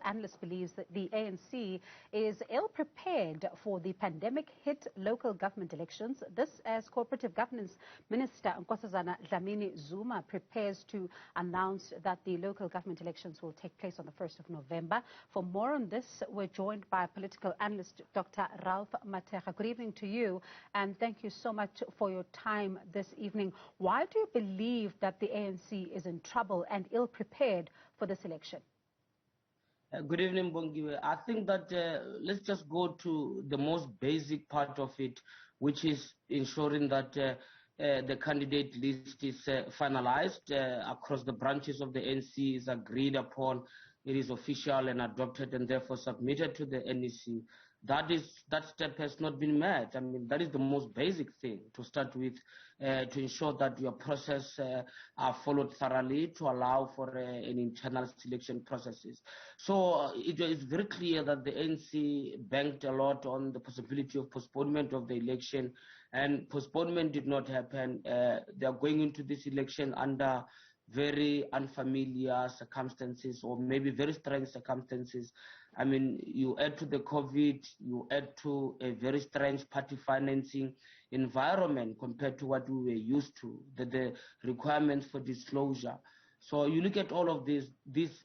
Analyst believes that the ANC is ill-prepared for the pandemic-hit local government elections. This as Cooperative Governance Minister Nkosazana Dlamini-Zuma prepares to announce that the local government elections will take place on the 1st of November. For more on this, we're joined by political analyst Dr Ralph Mathekga. Good evening to you, and thank you so much for your time this evening. Why do you believe that the ANC is in trouble and ill-prepared for this election? Good evening, Bongiwe. I think that let's just go to the most basic part of it, which is ensuring that the candidate list is finalized across the branches of the ANC, is agreed upon, it is official and adopted and therefore submitted to the NEC. That step has not been met. I mean, that is the most basic thing to start with, to ensure that your process are followed thoroughly to allow for an internal selection processes. So it is very clear that the ANC banked a lot on the possibility of postponement of the election, and postponement did not happen. They are going into this election under very unfamiliar circumstances, or maybe very strange circumstances. I mean, you add to the COVID, you add to a very strange party financing environment compared to what we were used to, the requirements for disclosure. So you look at all of this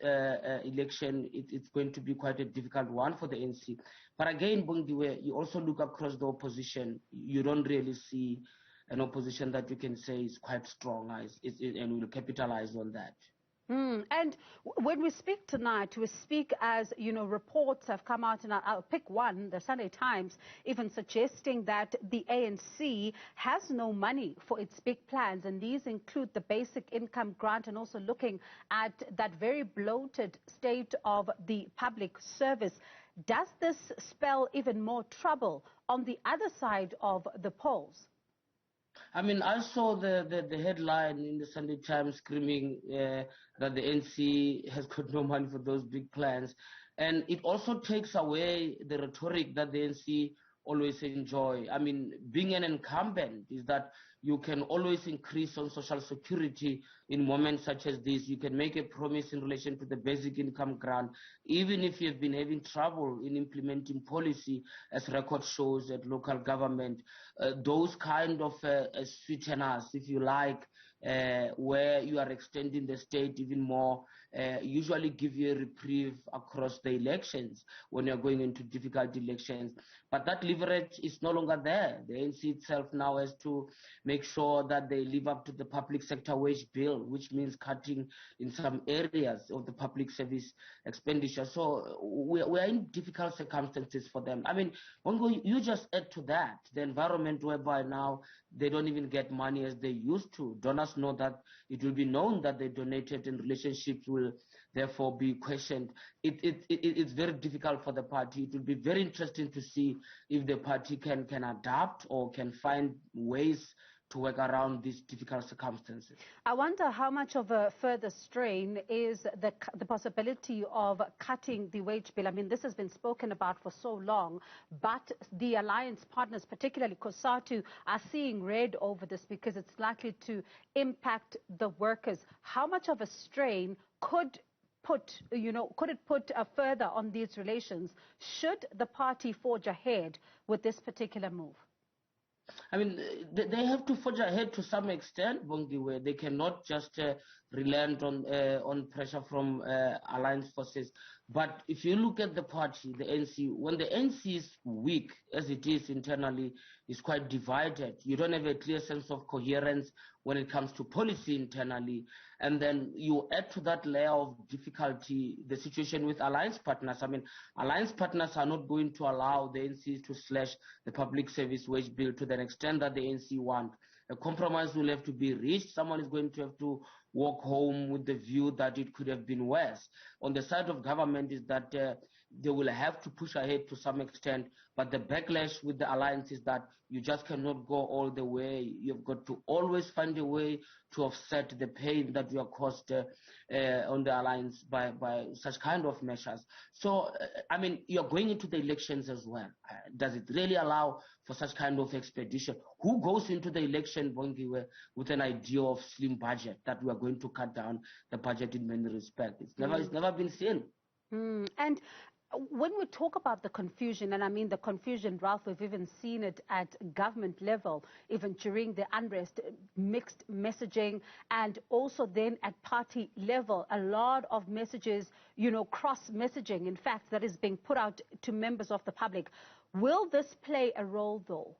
election, it's going to be quite a difficult one for the ANC. But again, Bongiwe, you also look across the opposition, you don't really see an opposition that you can say is quite strong and will capitalize on that. And when we speak tonight, we speak as, you know, reports have come out, and I'll pick one, the Sunday Times, even suggesting that the ANC has no money for its big plans, and these include the basic income grant and also looking at that very bloated state of the public service. Does this spell even more trouble on the other side of the polls? I mean, I saw the headline in the Sunday Times screaming that the NC has got no money for those big plans. And it also takes away the rhetoric that the NC always enjoy. I mean, being an incumbent is that you can always increase on social security in moments such as this. You can make a promise in relation to the basic income grant, even if you've been having trouble in implementing policy, as record shows at local government. Those kind of sweeteners, if you like, where you are extending the state even more, usually give you a reprieve across the elections when you're going into difficult elections. But that leverage is no longer there. The ANC itself now has to make sure that they live up to the public sector wage bill, which means cutting in some areas of the public service expenditure. So we are in difficult circumstances for them. I mean, you just add to that the environment whereby now they don't even get money as they used to. Donors know that it will be known that they donated, and relationships will therefore be questioned. It's very difficult for the party. It will be very interesting to see if the party can adapt or can find ways to work around these difficult circumstances. I wonder how much of a further strain is the possibility of cutting the wage bill. I mean, this has been spoken about for so long, but the alliance partners, particularly COSATU, are seeing red over this because it's likely to impact the workers. How much of a strain could it put further on these relations should the party forge ahead with this particular move? I mean, they have to forge ahead to some extent, Bongiwe. They cannot just relent on pressure from alliance forces. But if you look at the party, the NC, when the NC is weak, as it is internally, is quite divided. You don't have a clear sense of coherence when it comes to policy internally. And then you add to that layer of difficulty the situation with alliance partners. I mean, alliance partners are not going to allow the NC to slash the public service wage bill to the extent that the NC want. A compromise will have to be reached. Someone is going to have to walk home with the view that it could have been worse. On the side of government is that they will have to push ahead to some extent, but the backlash with the alliance is that you just cannot go all the way. You've got to always find a way to offset the pain that you are caused on the alliance by such kind of measures. So, I mean, you're going into the elections as well. Does it really allow for such kind of expedition? Who goes into the election, Bongiwe, with an idea of slim budget, that we are going to cut down the budget in many respects? It's never been seen. And when we talk about the confusion, and I mean the confusion, Ralph, we've even seen it at government level, even during the unrest, mixed messaging, and also then at party level, a lot of messages, cross messaging, in fact, that is being put out to members of the public. Will this play a role, though?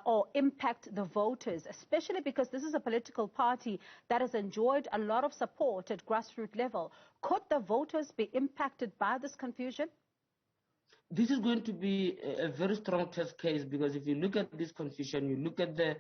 Or impact the voters, especially because this is a political party that has enjoyed a lot of support at grassroots level. Could the voters be impacted by this confusion? This is going to be a very strong test case, because if you look at this confusion, you look at the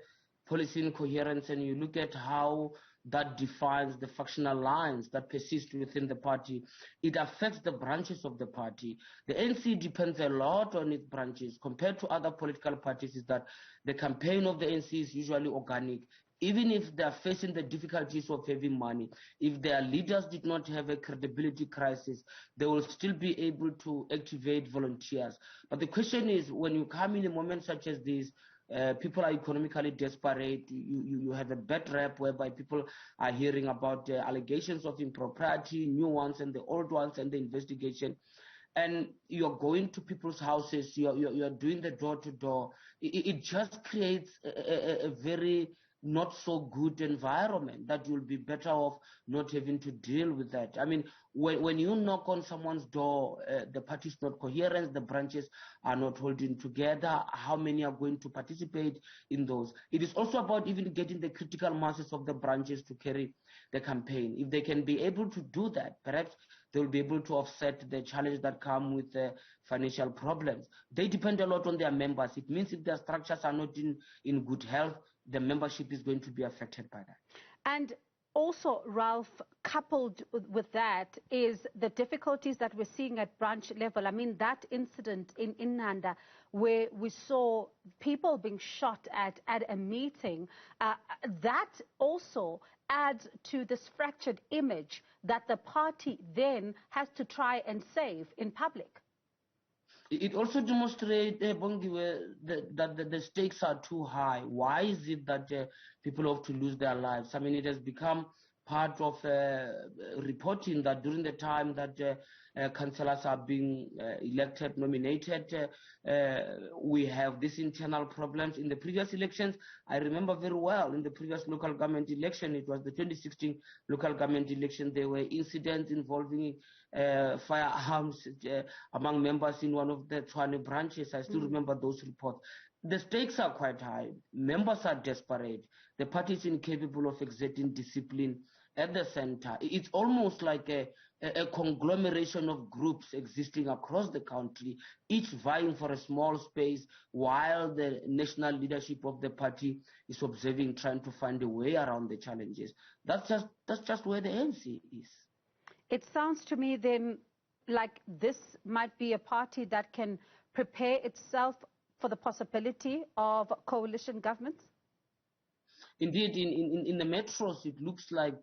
policy incoherence, and you look at how that defines the factional lines that persist within the party, it affects the branches of the party. The ANC depends a lot on its branches. Compared to other political parties, is that the campaign of the ANC is usually organic. Even if they are facing the difficulties of having money, if their leaders did not have a credibility crisis, they will still be able to activate volunteers. But the question is, when you come in a moment such as this, people are economically desperate. You have a bad rep whereby people are hearing about allegations of impropriety, new ones and the old ones, and the investigation. And you're going to people's houses, you're doing the door-to-door. It just creates a very not so good environment that you'll be better off not having to deal with that. I mean, when you knock on someone's door, the party is not coherent, the branches are not holding together. How many are going to participate in those? It is also about even getting the critical masses of the branches to carry the campaign. If they can be able to do that, perhaps they'll be able to offset the challenge that come with financial problems. They depend a lot on their members. It means if their structures are not in good health, the membership is going to be affected by that. And also, Ralph, coupled with that is the difficulties that we're seeing at branch level. I mean, that incident in Nanda where we saw people being shot at a meeting, that also adds to this fractured image that the party then has to try and save in public. It also demonstrates, that the stakes are too high. Why is it that people have to lose their lives? I mean, it has become part of reporting that during the time that councillors are being elected, nominated, we have these internal problems. In the previous elections, I remember very well, in the previous local government election, it was the 2016 local government election, there were incidents involving firearms among members in one of the Tshwane branches. I still remember those reports. The stakes are quite high. Members are desperate. The party is incapable of exerting discipline at the center. It's almost like a conglomeration of groups existing across the country, each vying for a small space, while the national leadership of the party is observing, trying to find a way around the challenges. That's just where the ANC is. It sounds to me then like this might be a party that can prepare itself for the possibility of coalition governments? Indeed, in the metros, it looks like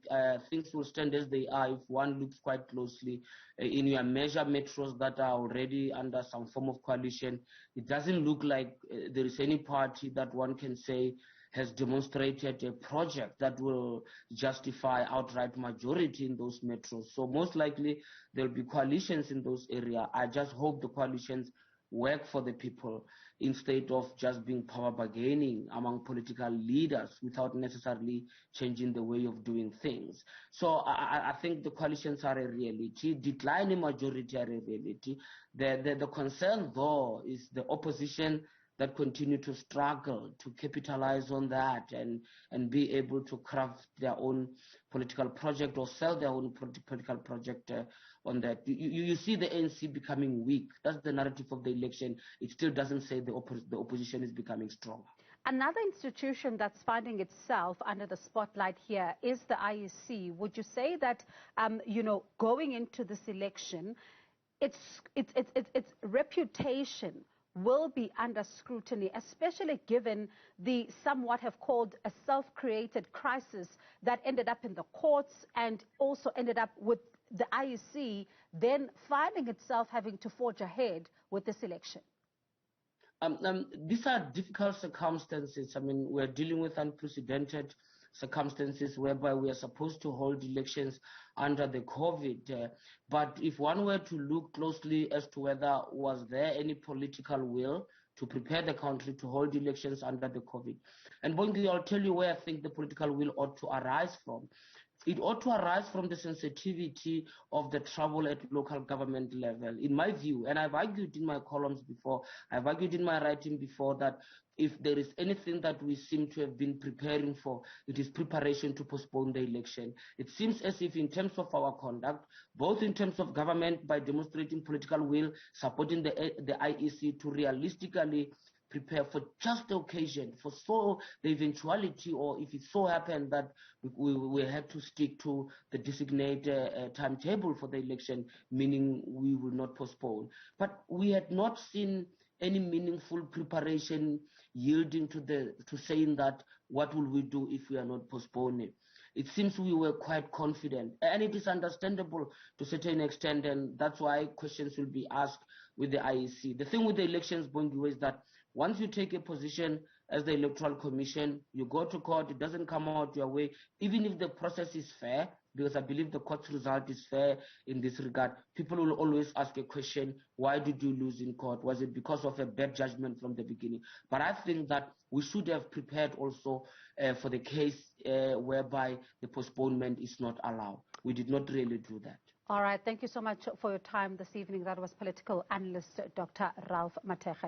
things will stand as they are if one looks quite closely. In your major metros that are already under some form of coalition, it doesn't look like there is any party that one can say has demonstrated a project that will justify outright majority in those metros. So most likely there'll be coalitions in those areas. I just hope the coalitions work for the people instead of just being power bargaining among political leaders without necessarily changing the way of doing things. So I think the coalitions are a reality. Declining majority are a reality. The concern, though, is the opposition that continue to struggle to capitalize on that and be able to craft their own political project or sell their own political project on that. You see the ANC becoming weak. That's the narrative of the election. It still doesn't say the opposition is becoming strong. Another institution that's finding itself under the spotlight here is the IEC. Would you say that, going into this election, its reputation will be under scrutiny, especially given the somewhat have called a self-created crisis that ended up in the courts and also ended up with the IEC then finding itself having to forge ahead with this election? These are difficult circumstances. I mean, we're dealing with unprecedented circumstances whereby we are supposed to hold elections under the COVID. But if one were to look closely as to whether was there any political will to prepare the country to hold elections under the COVID. And Bongi, I'll tell you where I think the political will ought to arise from. It ought to arise from the sensitivity of the trouble at local government level. In my view, and I've argued in my columns before, I've argued in my writing before that if there is anything that we seem to have been preparing for, it is preparation to postpone the election. It seems as if in terms of our conduct, both in terms of government by demonstrating political will, supporting the IEC to realistically prepare for just the occasion, for so the eventuality, or if it so happened that we had to stick to the designated timetable for the election, meaning we will not postpone. But we had not seen any meaningful preparation yielding to saying that what will we do if we are not postponing. It seems we were quite confident, and it is understandable to a certain extent, and that's why questions will be asked with the IEC. The thing with the elections, Bongiwe, is that once you take a position as the Electoral Commission, you go to court, it doesn't come out your way, even if the process is fair, because I believe the court's result is fair in this regard, people will always ask a question, why did you lose in court? Was it because of a bad judgment from the beginning? But I think that we should have prepared also for the case whereby the postponement is not allowed. We did not really do that. All right. Thank you so much for your time this evening. That was political analyst Dr. Ralph Mathekga.